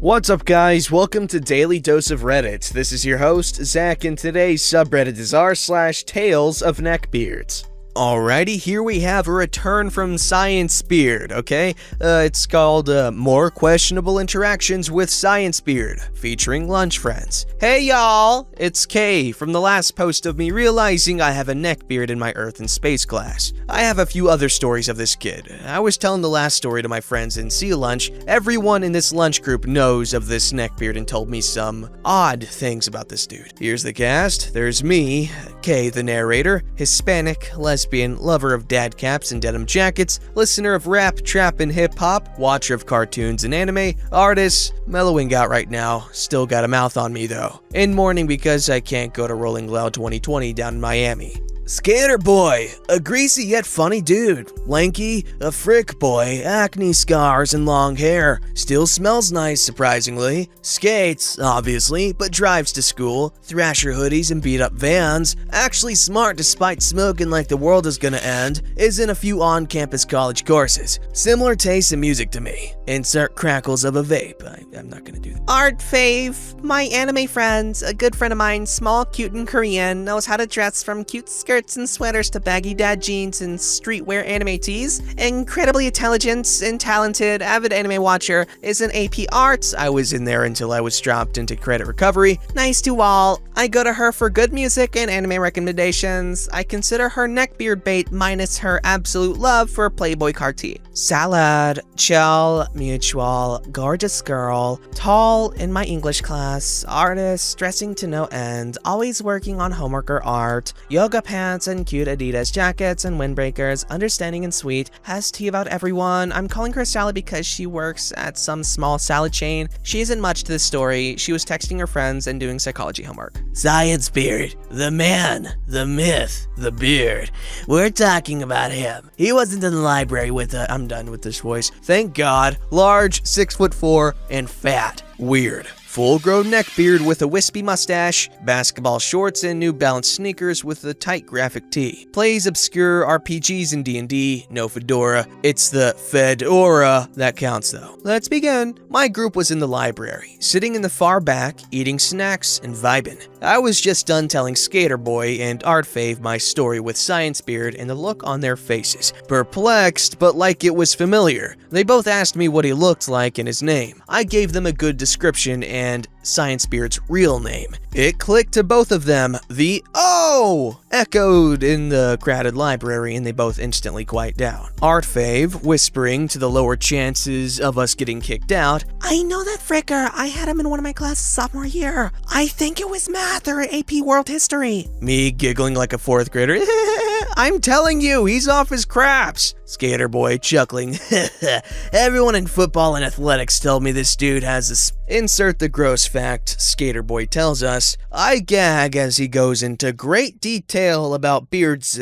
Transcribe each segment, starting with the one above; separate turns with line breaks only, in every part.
What's up guys, welcome to Daily Dose of Reddit. This is your host, Zach, and today's subreddit is r/TalesOfNeckbeards. Alrighty, here we have a return from Sciencebeard, okay? It's called, More Questionable Interactions with Sciencebeard, featuring lunch friends. Hey y'all, it's Kay from the last post of me realizing I have a neckbeard in my Earth and Space class. I have a few other stories of this kid. I was telling the last story to my friends in Sea Lunch. Everyone in this lunch group knows of this neckbeard and told me some odd things about this dude. Here's the cast. There's me, Kay the narrator, Hispanic, lesbian, lover of dad caps and denim jackets, listener of rap, trap, and hip-hop, watcher of cartoons and anime, artist, mellowing out right now, still got a mouth on me though, in mourning because I can't go to Rolling Loud 2020 down in Miami. Skater boy, a greasy yet funny dude, lanky, a frick boy, acne scars and long hair, still smells nice surprisingly, skates, obviously, but drives to school, Thrasher hoodies and beat up vans, actually smart despite smoking like the world is gonna end, is in a few on-campus college courses, similar tastes in music to me, insert crackles of a vape, I'm not gonna do that.
Art fave, my anime friends, a good friend of mine, small, cute, and Korean, knows how to dress from cute skirts and sweaters to baggy dad jeans and streetwear anime tees. Incredibly intelligent and talented, avid anime watcher, is an AP Arts. I was in there until I was dropped into credit recovery. Nice to all. I go to her for good music and anime recommendations. I consider her neckbeard bait minus her absolute love for Playboy Carti. Salad, chill, mutual, gorgeous girl, tall in my English class, artist, dressing to no end, always working on homework or art, yoga pants and cute Adidas jackets and windbreakers, understanding and sweet, has tea about everyone. I'm calling her Salad because she works at some small salad chain. She isn't much to this story. She was texting her friends and doing psychology homework. Sciencebeard, the man, the myth, the beard. We're talking about him. He wasn't in the library with I'm done with this voice. Thank God. Large, 6'4", and fat. Weird. Full-grown neckbeard with a wispy mustache, basketball shorts, and New Balance sneakers with a tight graphic tee. Plays obscure RPGs in D&D, no fedora. It's the Fedora that counts though. Let's begin. My group was in the library, sitting in the far back, eating snacks and vibing. I was just done telling Skater Boy and Art Fave my story with Sciencebeard and the look on their faces. Perplexed, but like it was familiar. They both asked me what he looked like and his name. I gave them a good description and Sciencebeard's real name. It clicked to both of them. The "oh" echoed in the crowded library and they both instantly quiet down. Art Fave whispering to the lower chances of us getting kicked out, I know that fricker. I had him in one of my classes sophomore year. I think it was math or AP World History.
Me giggling like a fourth grader. I'm telling you, he's off his craps. Skater Boy chuckling. Everyone in football and athletics told me this dude has this. Insert the gross fact, Skater Boy tells us. I gag as he goes into great detail about Beard's,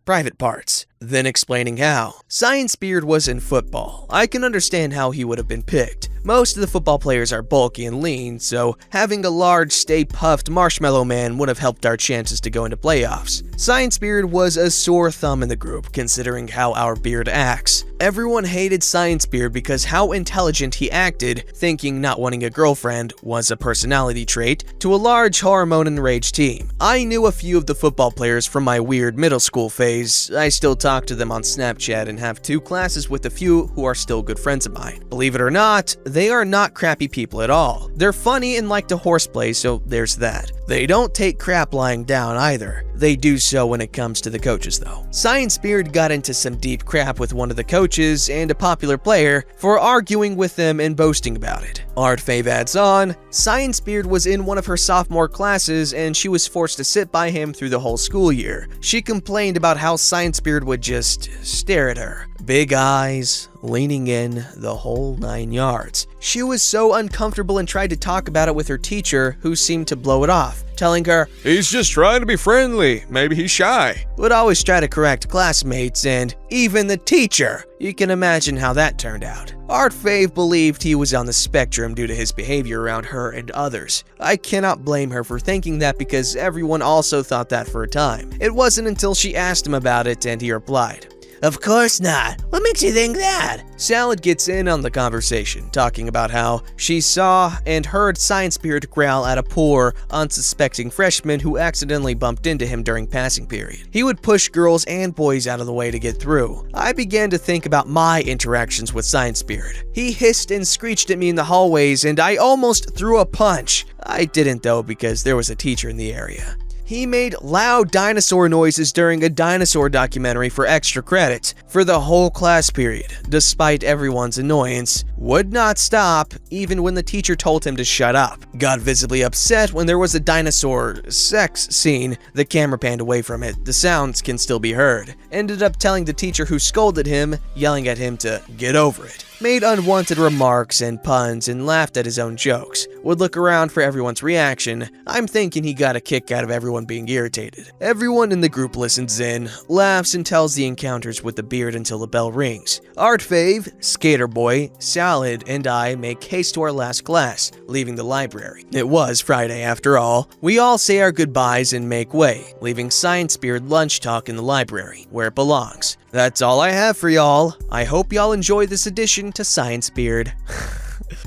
private parts, then explaining how. Sciencebeard was in football. I can understand how he would have been picked. Most of the football players are bulky and lean, so having a large, stay-puffed marshmallow man would have helped our chances to go into playoffs. Sciencebeard was a sore thumb in the group, considering how our beard acts. Everyone hated Sciencebeard because how intelligent he acted, thinking not wanting a girlfriend was a personality trait, to a large hormone-enraged team. I knew a few of the football players from my weird middle school phase. I still talk to them on Snapchat and have 2 classes with a few who are still good friends of mine. Believe it or not, they are not crappy people at all. They're funny and like to horseplay, so there's that. They don't take crap lying down either. They do so when it comes to the coaches though. Sciencebeard got into some deep crap with one of the coaches and a popular player for arguing with them and boasting about it. Art Fave adds on, Sciencebeard was in one of her sophomore classes and she was forced to sit by him through the whole school year. She complained about how Sciencebeard would just stare at her. Big eyes, leaning in, the whole 9 yards. She was so uncomfortable and tried to talk about it with her teacher, who seemed to blow it off, telling her, he's just trying to be friendly, maybe he's shy. Would always try to correct classmates and even the teacher. You can imagine how that turned out. Art Fave believed he was on the spectrum due to his behavior around her and others. I cannot blame her for thinking that because everyone also thought that for a time. It wasn't until she asked him about it and he replied, Of course not. What makes you think that? Salad gets in on the conversation, talking about how she saw and heard Sciencebeard growl at a poor, unsuspecting freshman who accidentally bumped into him during passing period. He would push girls and boys out of the way to get through. I began to think about my interactions with Sciencebeard. He hissed and screeched at me in the hallways, and I almost threw a punch. I didn't though, because there was a teacher in the area. He made loud dinosaur noises during a dinosaur documentary for extra credit for the whole class period, despite everyone's annoyance. Would not stop, even when the teacher told him to shut up. Got visibly upset when there was a dinosaur sex scene. The camera panned away from it. The sounds can still be heard. Ended up telling the teacher who scolded him, yelling at him to get over it. Made unwanted remarks and puns and laughed at his own jokes. Would look around for everyone's reaction. I'm thinking he got a kick out of everyone being irritated. Everyone in the group listens in, laughs, and tells the encounters with the beard until the bell rings. Art Fave, Skater Boy, Salad, and I make haste to our last class, leaving the library. It was Friday after all. We all say our goodbyes and make way, leaving Sciencebeard lunch talk in the library, where it belongs. That's all I have for y'all. I hope y'all enjoy this addition to Sciencebeard.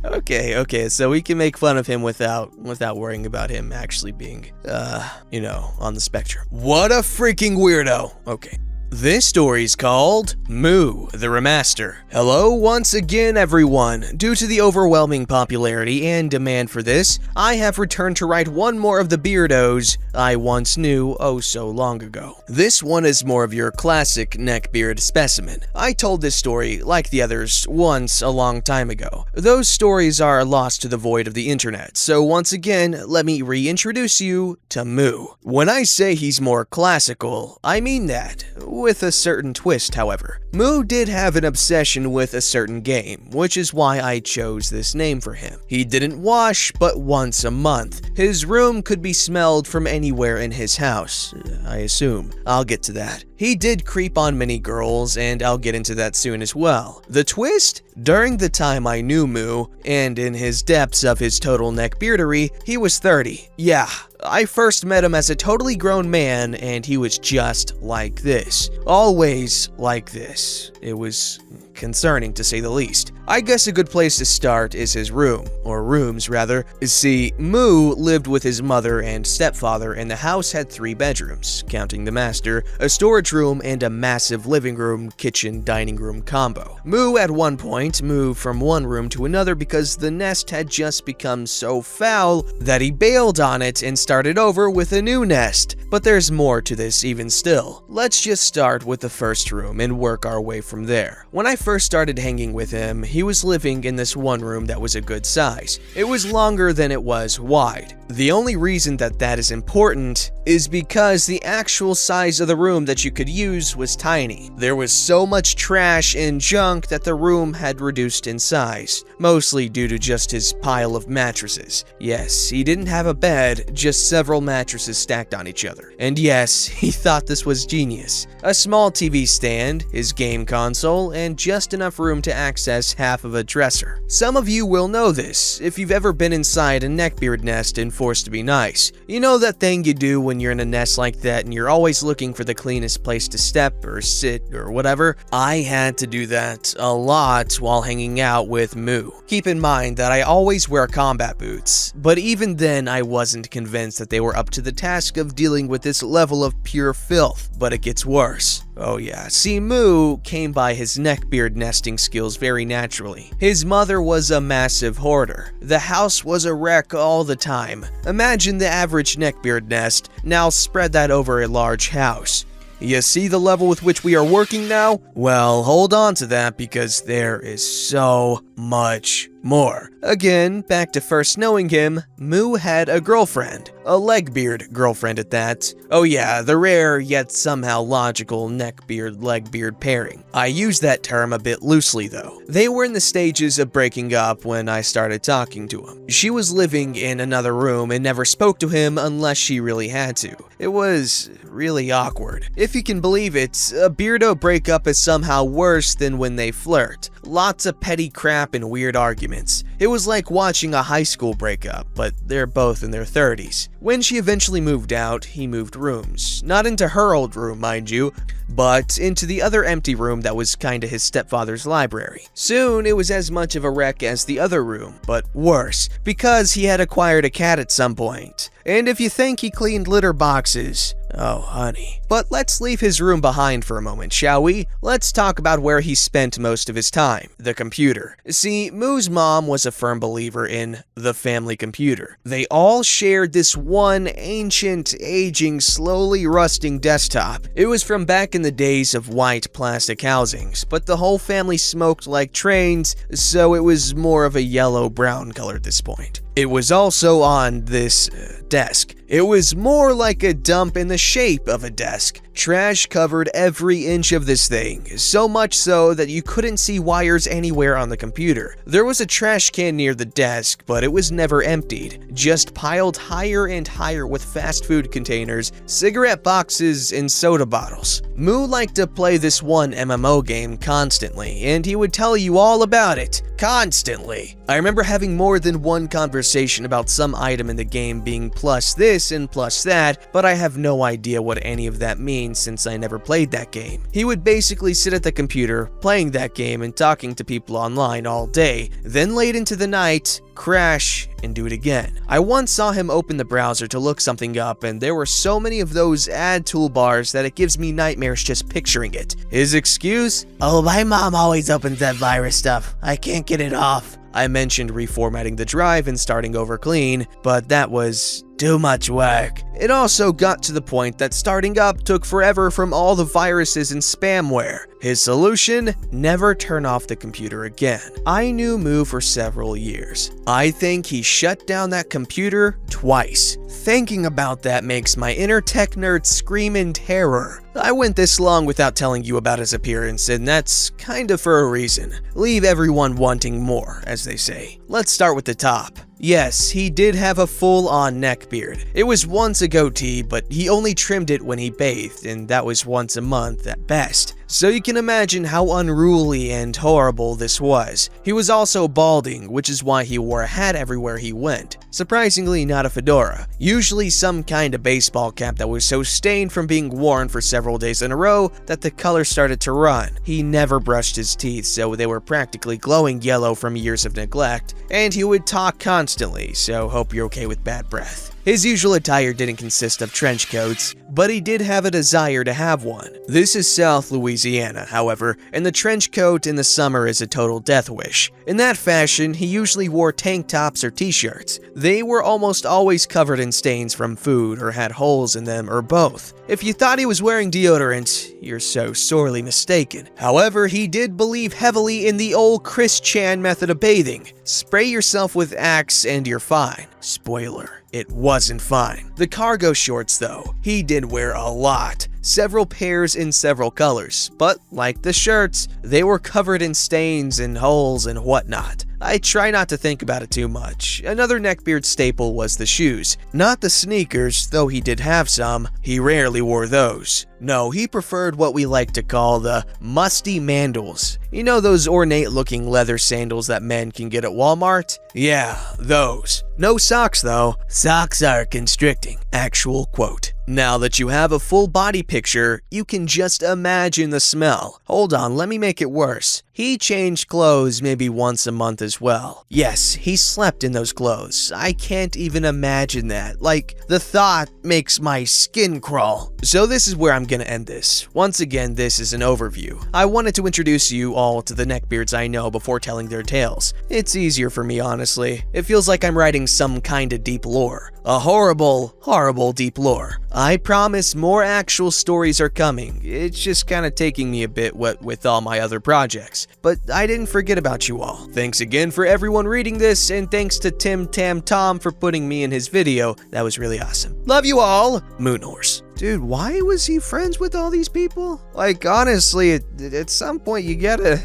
Okay, so we can make fun of him without worrying about him actually being, on the spectrum. What a freaking weirdo. Okay. This story's called Moo the Remaster. Hello once again, everyone. Due to the overwhelming popularity and demand for this, I have returned to write one more of the beardos I once knew oh so long ago. This one is more of your classic neckbeard specimen. I told this story, like the others, once a long time ago. Those stories are lost to the void of the internet, so once again, let me reintroduce you to Moo. When I say he's more classical, I mean that. With a certain twist, however. Moo did have an obsession with a certain game, which is why I chose this name for him. He didn't wash but once a month. His room could be smelled from anywhere in his house, I assume. I'll get to that. He did creep on many girls, and I'll get into that soon as well. The twist? During the time I knew Moo, and in his depths of his total neckbeardery, he was 30. Yeah, I first met him as a totally grown man, and he was just like this. Always like this. It was concerning, to say the least. I guess a good place to start is his room, or rooms rather. See, Moo lived with his mother and stepfather, and the house had 3 bedrooms, counting the master, a storage room, and a massive living room, kitchen, dining room combo. Moo at one point moved from one room to another because the nest had just become so foul that he bailed on it and started over with a new nest. But there's more to this even still. Let's just start with the first room and work our way from there. When I first started hanging with him, he was living in this one room that was a good size. It was longer than it was wide. The only reason that is important is because the actual size of the room that you could use was tiny. There was so much trash and junk that the room had reduced in size, mostly due to just his pile of mattresses. Yes, he didn't have a bed, just several mattresses stacked on each other. And yes, he thought this was genius. A small TV stand, his game console, and just enough room to access half of a dresser. Some of you will know this if you've ever been inside a neckbeard nest and forced to be nice. You know that thing you do when you're in a nest like that and you're always looking for the cleanest place to step or sit or whatever? I had to do that a lot while hanging out with Moo. Keep in mind that I always wear combat boots, but even then I wasn't convinced that they were up to the task of dealing with this level of pure filth. But it gets worse. Oh yeah, see, Moo came by his neckbeard nesting skills very naturally. His mother was a massive hoarder. The house was a wreck all the time. Imagine the average neckbeard nest, now spread that over a large house. You see the level with which we are working now? Well, hold on to that because there is so much more. Again, back to first knowing him, Moo had a girlfriend. A legbeard girlfriend at that. Oh yeah, the rare yet somehow logical neckbeard-legbeard pairing. I use that term a bit loosely though. They were in the stages of breaking up when I started talking to him. She was living in another room and never spoke to him unless she really had to. It was really awkward. If you can believe it, a beardo breakup is somehow worse than when they flirt. Lots of petty crap and weird arguments. arguments. It was like watching a high school breakup, but they're both in their 30s. When she eventually moved out, he moved rooms. Not into her old room, mind you, but into the other empty room that was kinda his stepfather's library. Soon, it was as much of a wreck as the other room, but worse, because he had acquired a cat at some point. And if you think he cleaned litter boxes, oh honey. But let's leave his room behind for a moment, shall we? Let's talk about where he spent most of his time, the computer. See, Moo's mom was a firm believer in the family computer. They all shared this one ancient, aging, slowly rusting desktop. It was from back in the days of white plastic housings, but the whole family smoked like trains, so it was more of a yellow-brown color at this point. It was also on this desk. It was more like a dump in the shape of a desk. Trash covered every inch of this thing, so much so that you couldn't see wires anywhere on the computer. There was a trash can near the desk, but it was never emptied, just piled higher and higher with fast food containers, cigarette boxes, and soda bottles. Moo liked to play this one MMO game constantly, and he would tell you all about it, constantly. I remember having more than one conversation about some item in the game being plus this and plus that, but I have no idea what any of that means since I never played that game. He would basically sit at the computer, playing that game and talking to people online all day, then late into the night, crash, and do it again. I once saw him open the browser to look something up, and there were so many of those ad toolbars that it gives me nightmares just picturing it. His excuse? Oh, my mom always opens that virus stuff. I can't get it off. I mentioned reformatting the drive and starting over clean, but that was too much work. It also got to the point that starting up took forever from all the viruses and spamware. His solution? Never turn off the computer again. I knew Moo for several years. I think he shut down that computer twice. Thinking about that makes my inner tech nerd scream in terror. I went this long without telling you about his appearance, and that's kinda for a reason. Leave everyone wanting more, as they say. Let's start with the top. Yes, he did have a full-on neck beard. It was once a goatee, but he only trimmed it when he bathed, and that was once a month at best. So you can imagine how unruly and horrible this was. He was also balding, which is why he wore a hat everywhere he went. Surprisingly, not a fedora. Usually some kind of baseball cap that was so stained from being worn for several days in a row that the color started to run. He never brushed his teeth, so they were practically glowing yellow from years of neglect. And he would talk constantly, so hope you're okay with bad breath. His usual attire didn't consist of trench coats, but he did have a desire to have one. This is South Louisiana, however, and the trench coat in the summer is a total death wish. In that fashion, he usually wore tank tops or t-shirts. They were almost always covered in stains from food or had holes in them or both. If you thought he was wearing deodorant, you're so sorely mistaken. However, he did believe heavily in the old Chris Chan method of bathing. Spray yourself with Axe and you're fine. Spoiler, it wasn't fine. The cargo shorts though, he did wear a lot. Several pairs in several colors, but like the shirts, they were covered in stains and holes and whatnot. I try not to think about it too much. Another neckbeard staple was the shoes. Not the sneakers, though he did have some. He rarely wore those. No, he preferred what we like to call the musty mandals. You know those ornate-looking leather sandals that men can get at Walmart? Yeah, those. No socks though. Socks are constricting. Actual quote. Now that you have a full body picture, you can just imagine the smell. Hold on, let me make it worse. He changed clothes maybe once a month as well. Yes, he slept in those clothes. I can't even imagine that. Like, the thought makes my skin crawl. So this is where I'm gonna end this. Once again, this is an overview. I wanted to introduce you all to the neckbeards I know before telling their tales. It's easier for me, honestly. It feels like I'm writing some kind of deep lore. A horrible, horrible deep lore. I promise more actual stories are coming. It's just kinda taking me a bit with all my other projects. But I didn't forget about you all. Thanks again for everyone reading this, and thanks to Tim Tam Tom for putting me in his video. That was really awesome. Love you all, Moonhorse. Dude, why was he friends with all these people? Like, honestly, at some point you gotta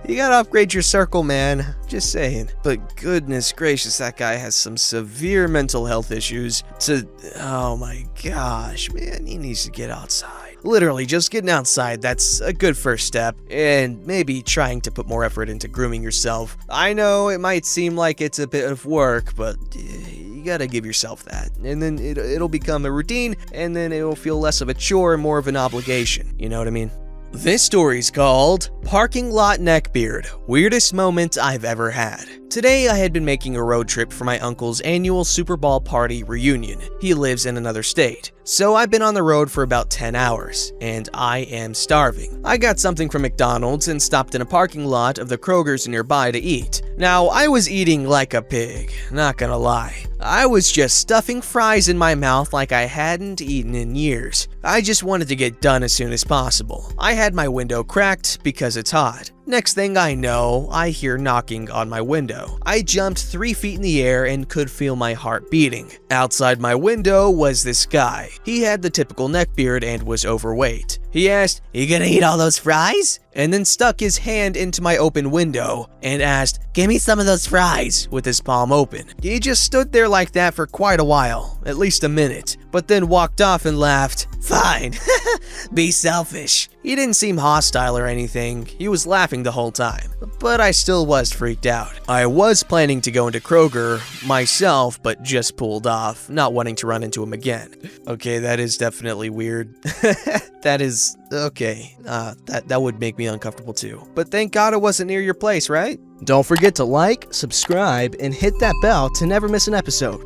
you gotta upgrade your circle, man. Just saying. But goodness gracious, that guy has some severe mental health issues. Oh my gosh, man, he needs to get outside. Literally, just getting outside, that's a good first step, and maybe trying to put more effort into grooming yourself. I know it might seem like it's a bit of work, but you gotta give yourself that, and then it'll become a routine, and then it'll feel less of a chore and more of an obligation, you know what I mean? This story's called Parking Lot Neckbeard, Weirdest Moment I've Ever Had. Today I had been making a road trip for my uncle's annual Super Bowl party reunion. He lives in another state. So I've been on the road for about 10 hours, and I am starving. I got something from McDonald's and stopped in a parking lot of the Kroger's nearby to eat. Now, I was eating like a pig, not gonna lie. I was just stuffing fries in my mouth like I hadn't eaten in years. I just wanted to get done as soon as possible. I had my window cracked because it's hot. Next thing I know, I hear knocking on my window. I jumped 3 feet in the air and could feel my heart beating. Outside my window was this guy. He had the typical neckbeard and was overweight. He asked, "You gonna eat all those fries?" And then stuck his hand into my open window and asked, "Give me some of those fries," with his palm open. He just stood there like that for quite a while, at least a minute, but then walked off and laughed. "Fine, be selfish." He didn't seem hostile or anything, he was laughing the whole time, but I still was freaked out. I was planning to go into Kroger myself, but just pulled off, not wanting to run into him again. Okay, that is definitely weird. That is, okay, that would make me uncomfortable too. But thank God it wasn't near your place, right? Don't forget to like, subscribe, and hit that bell to never miss an episode.